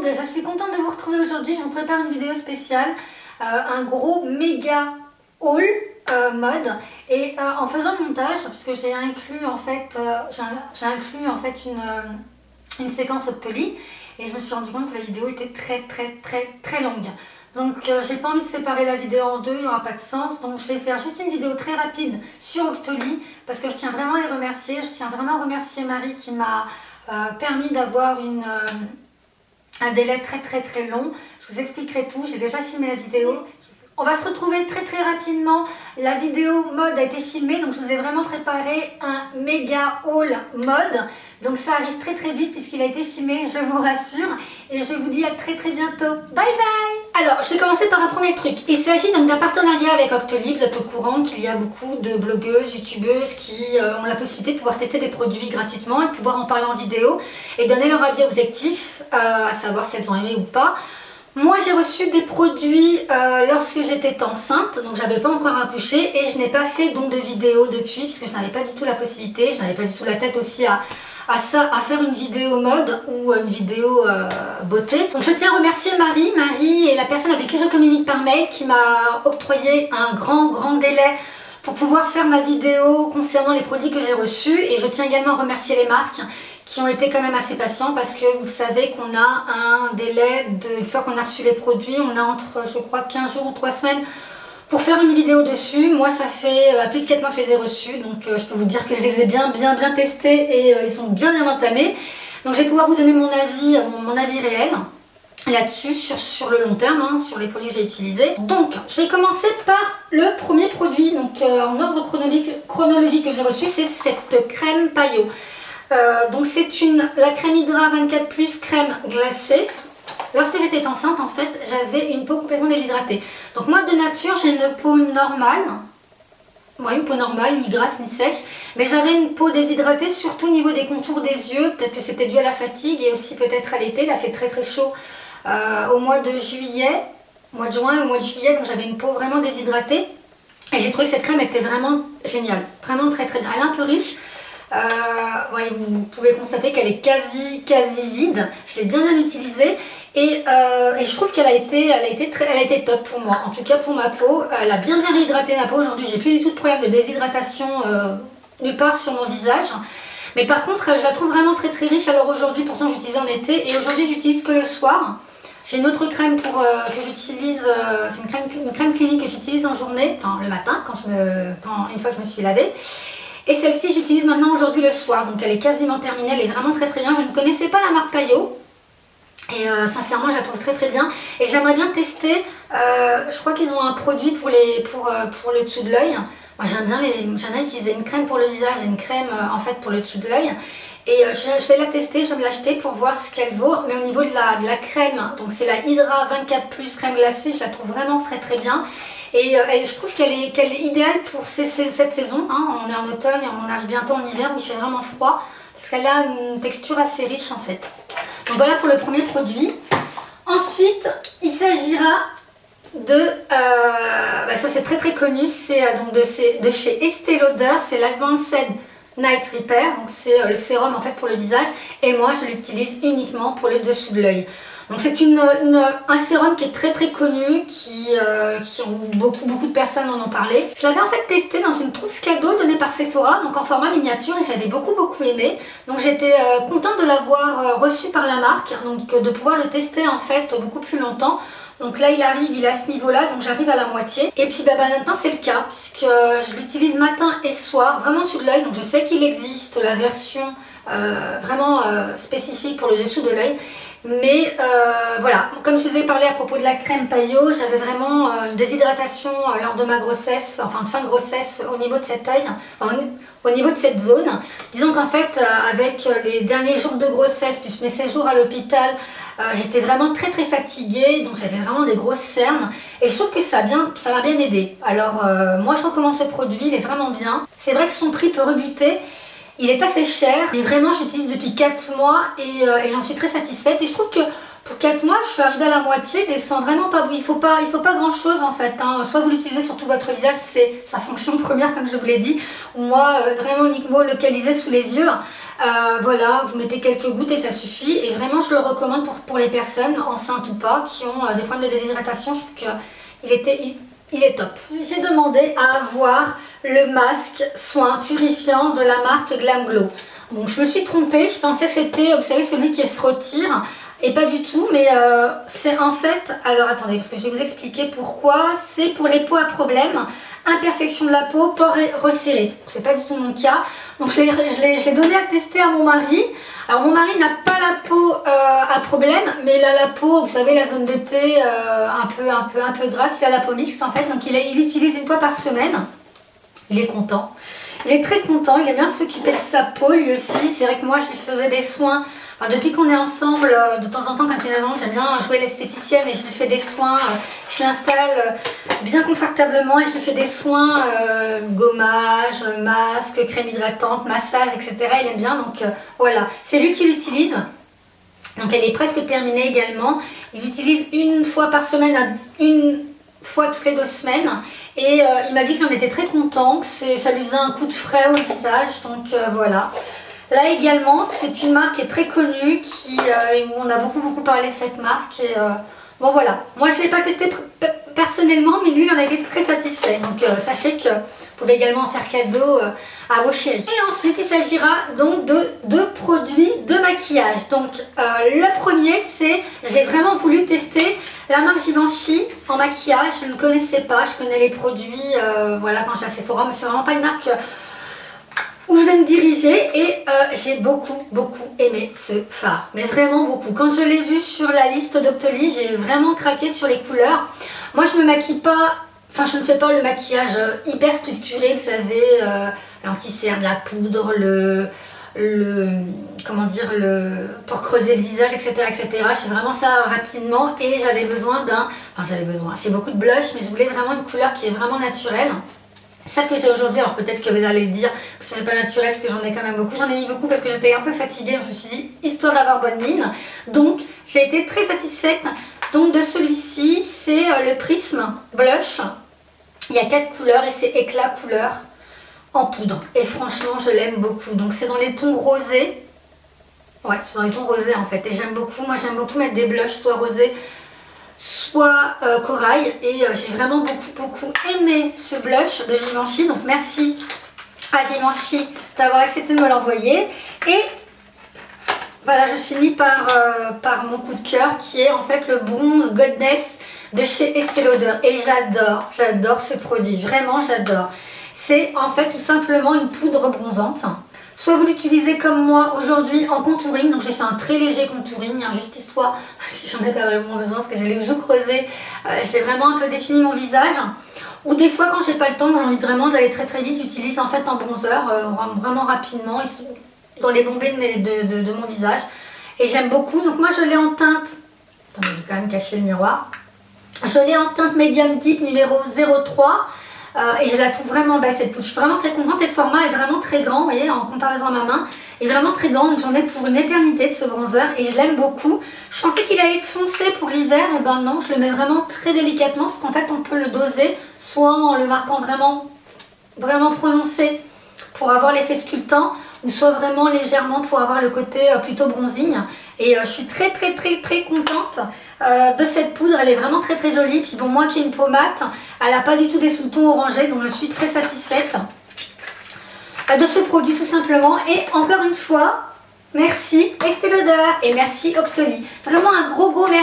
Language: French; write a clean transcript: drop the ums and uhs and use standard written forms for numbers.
monde, je suis contente de vous retrouver aujourd'hui. Je vous prépare une vidéo spéciale, un gros méga haul mode. Et en faisant le montage, parce que j'ai inclus en fait, une séquence Octoly, et je me suis rendu compte que la vidéo était très longue. Donc j'ai pas envie de séparer la vidéo en deux, il n'y aura pas de sens. Donc je vais faire juste une vidéo très rapide sur Octoly, parce que je tiens vraiment à les remercier. Je tiens vraiment à remercier Marie qui m'a permis d'avoir un délai très long. Je vous expliquerai tout, j'ai déjà filmé la vidéo. On va se retrouver très rapidement. La vidéo mode a été filmée, donc je vous ai vraiment préparé un méga haul mode. Donc ça arrive très vite puisqu'il a été filmé, je vous rassure. Et je vous dis à très bientôt. Bye bye. Alors, je vais commencer par un premier truc. Il s'agit donc d'un partenariat avec Octoly. Vous êtes au courant qu'il y a beaucoup de blogueuses, youtubeuses qui ont la possibilité de pouvoir tester des produits gratuitement et de pouvoir en parler en vidéo et donner leur avis objectif, à savoir si elles ont aimé ou pas. Moi j'ai reçu des produits lorsque j'étais enceinte, donc j'avais pas encore accouché et je n'ai pas fait donc de vidéo depuis puisque je n'avais pas du tout la possibilité, je n'avais pas du tout la tête aussi à faire une vidéo mode ou une vidéo beauté. Donc je tiens à remercier Marie. Marie est la personne avec qui je communique par mail qui m'a octroyé un grand délai pour pouvoir faire ma vidéo concernant les produits que j'ai reçus, et je tiens également à remercier les marques qui ont été quand même assez patients parce que vous le savez qu'on a un délai une fois qu'on a reçu les produits, on a entre je crois 15 jours ou 3 semaines pour faire une vidéo dessus. Moi ça fait plus de 4 mois que je les ai reçus, donc je peux vous dire que je les ai bien testés et ils sont bien entamés. Donc je vais pouvoir vous donner mon avis réel là-dessus sur le long terme, hein, sur les produits que j'ai utilisés. Donc je vais commencer par le premier produit, donc en ordre chronologique que j'ai reçu, c'est cette crème Payot. Donc c'est la crème Hydra 24+ crème glacée. Lorsque j'étais enceinte, en fait, j'avais une peau complètement déshydratée. Donc moi, de nature, j'ai une peau normale. Ouais, une peau normale, ni grasse, ni sèche. Mais j'avais une peau déshydratée, surtout au niveau des contours des yeux. Peut-être que c'était dû à la fatigue et aussi peut-être à l'été. Il a fait très chaud au mois de juillet, mois de juin et au mois de juillet. Donc j'avais une peau vraiment déshydratée. Et j'ai trouvé que cette crème était vraiment géniale. Vraiment très bien. Elle est un peu riche. Ouais, vous pouvez constater qu'elle est quasi vide. Je l'ai bien utilisée et je trouve qu'elle a été top pour moi. En tout cas pour ma peau, elle a bien réhydraté ma peau. Aujourd'hui j'ai plus du tout de problème de déshydratation nulle part sur mon visage. Mais par contre je la trouve vraiment très riche. Alors aujourd'hui, pourtant j'utilise en été et aujourd'hui j'utilise que le soir. J'ai une autre crème que j'utilise, c'est une crème clinique que j'utilise en journée, enfin le matin une fois que je me suis lavée. Et celle-ci j'utilise maintenant aujourd'hui le soir, donc elle est quasiment terminée, elle est vraiment très bien. Je ne connaissais pas la marque Payot et sincèrement je la trouve très bien. Et j'aimerais bien tester, je crois qu'ils ont un produit pour le dessous de l'œil. Moi j'aime bien utiliser une crème pour le visage et une crème en fait pour le dessous de l'œil. Et je vais la tester, je vais me l'acheter pour voir ce qu'elle vaut. Mais au niveau de la crème, donc c'est la Hydra 24+ crème glacée, je la trouve vraiment très bien. Et je trouve qu'elle est idéale pour cette saison, hein. On est en automne et on arrive bientôt en hiver où il fait vraiment froid, parce qu'elle a une texture assez riche en fait. Donc voilà pour le premier produit. Ensuite, il s'agira de, ça c'est très connu, c'est donc de chez Estée Lauder, c'est l'Advanced Night Repair, donc c'est le sérum en fait pour le visage, et moi je l'utilise uniquement pour le dessous de l'œil. Donc c'est un sérum qui est très connu, beaucoup de personnes en ont parlé. Je l'avais en fait testé dans une trousse cadeau donnée par Sephora, donc en format miniature, et j'avais beaucoup aimé. Donc j'étais contente de l'avoir reçu par la marque, donc de pouvoir le tester en fait beaucoup plus longtemps. Donc là il est à ce niveau là, donc j'arrive à la moitié. Et puis maintenant c'est le cas, puisque je l'utilise matin et soir, vraiment dessous de l'œil. Donc je sais qu'il existe la version vraiment spécifique pour le dessous de l'œil. Mais voilà, comme je vous ai parlé à propos de la crème Payot, j'avais vraiment une déshydratation lors de ma grossesse, enfin de fin de grossesse au niveau de cet œil, au niveau de cette zone. Disons qu'en fait, avec les derniers jours de grossesse, plus mes séjours à l'hôpital, j'étais vraiment très fatiguée, donc j'avais vraiment des grosses cernes. Et je trouve que ça m'a bien aidé. Alors moi je recommande ce produit, il est vraiment bien. C'est vrai que son prix peut rebuter. Il est assez cher, mais vraiment j'utilise depuis 4 mois et j'en suis très satisfaite. Et je trouve que pour 4 mois, je suis arrivée à la moitié et sans vraiment pas... Il faut pas grand chose en fait, hein. Soit vous l'utilisez sur tout votre visage, c'est sa fonction première comme je vous l'ai dit, ou moi vraiment uniquement localisé sous les yeux. Voilà, vous mettez quelques gouttes et ça suffit. Et vraiment, je le recommande pour les personnes, enceintes ou pas, qui ont des problèmes de déshydratation. Je trouve qu'il est top. J'ai demandé à avoir le masque soin purifiant de la marque Glam Glow. Donc je me suis trompée, je pensais que c'était, vous savez, celui qui se retire. Et pas du tout, mais c'est en fait... Alors attendez, parce que je vais vous expliquer pourquoi. C'est pour les peaux à problème, imperfection de la peau, pores resserrés. C'est pas du tout mon cas. Donc je l'ai donné à tester à mon mari. Alors mon mari n'a pas la peau à problème, mais il a la peau, vous savez, la zone de thé un peu grasse. Il a la peau mixte en fait, donc il utilise une fois par semaine. Il est content. Il est très content, il aime bien s'occuper de sa peau lui aussi. C'est vrai que moi je lui faisais des soins... Enfin, depuis qu'on est ensemble, de temps en temps quand il est là, j'aime bien jouer l'esthéticienne et je lui fais des soins. Je l'installe bien confortablement et je lui fais des soins, gommage, masque, crème hydratante, massage, etc. Il aime bien, donc voilà. C'est lui qui l'utilise. Donc elle est presque terminée également. Il l'utilise une fois par semaine, une fois toutes les 2 semaines. Et il m'a dit qu'il en était très content, que ça lui faisait un coup de frais au visage. Donc voilà. Là également, c'est une marque qui est très connue, où on a beaucoup parlé de cette marque. Et bon voilà, moi je ne l'ai pas testé personnellement, mais lui il en a été très satisfait. Donc sachez que vous pouvez également en faire cadeau à vos chéris. Et ensuite il s'agira donc de 2 produits de maquillage. Donc le premier c'est, j'ai vraiment voulu tester la marque Givenchy en maquillage. Je ne connaissais pas, je connais les produits voilà, quand je vais à Sephora, mais c'est vraiment pas une marque... où je vais me diriger et j'ai beaucoup aimé ce fard, mais vraiment beaucoup. Quand je l'ai vu sur la liste Doctolib, j'ai vraiment craqué sur les couleurs. Moi je me maquille pas, enfin je ne fais pas le maquillage hyper structuré, vous savez, l'anti-cerne, la poudre, comment dire, pour creuser le visage, etc. Je fais vraiment ça rapidement et j'ai beaucoup de blush, mais je voulais vraiment une couleur qui est vraiment naturelle. Ça que j'ai aujourd'hui, alors peut-être que vous allez dire que ce n'est pas naturel parce que j'en ai quand même beaucoup. J'en ai mis beaucoup parce que j'étais un peu fatiguée. Je me suis dit, histoire d'avoir bonne mine. Donc, j'ai été très satisfaite. Donc, de celui-ci, c'est le Prisme Blush. Il y a 4 couleurs et c'est éclat couleur en poudre. Et franchement, je l'aime beaucoup. Donc, c'est dans les tons rosés. Ouais, c'est dans les tons rosés en fait. Et j'aime beaucoup. Moi, j'aime beaucoup mettre des blushs soit rosés, soit corail, et j'ai vraiment beaucoup aimé ce blush de Givenchy, donc merci à Givenchy d'avoir accepté de me l'envoyer. Et voilà, je finis par mon coup de cœur qui est en fait le Bronze Goddess de chez Estée Lauder, et j'adore ce produit, vraiment j'adore. C'est en fait tout simplement une poudre bronzante. Soit vous l'utilisez comme moi aujourd'hui en contouring, donc j'ai fait un très léger contouring, hein, juste histoire, si j'en ai pas vraiment besoin parce que j'ai les joues creusées, j'ai vraiment un peu défini mon visage. Ou des fois quand j'ai pas le temps, j'ai envie vraiment d'aller très vite, j'utilise en fait un bronzer vraiment rapidement, dans les bombées de mon visage. Et j'aime beaucoup, donc moi je l'ai en teinte, attendez je vais quand même cacher le miroir, je l'ai en teinte Medium Deep numéro 03. Et je la trouve vraiment belle cette poudre, je suis vraiment très contente et le format est vraiment très grand, vous voyez, en comparaison à ma main, est vraiment très grand, donc j'en ai pour une éternité de ce bronzer et je l'aime beaucoup. Je pensais qu'il allait être foncé pour l'hiver, et ben non, je le mets vraiment très délicatement parce qu'en fait on peut le doser, soit en le marquant vraiment prononcé pour avoir l'effet sculptant, ou soit vraiment légèrement pour avoir le côté plutôt bronzing. Et je suis très contente de cette poudre, elle est vraiment très jolie. Puis bon, moi qui ai une peau mate, elle n'a pas du tout des sous-tons orangés, donc je suis très satisfaite de ce produit tout simplement. Et encore une fois, merci Estée Lauder et merci Octoly. Vraiment un gros merci.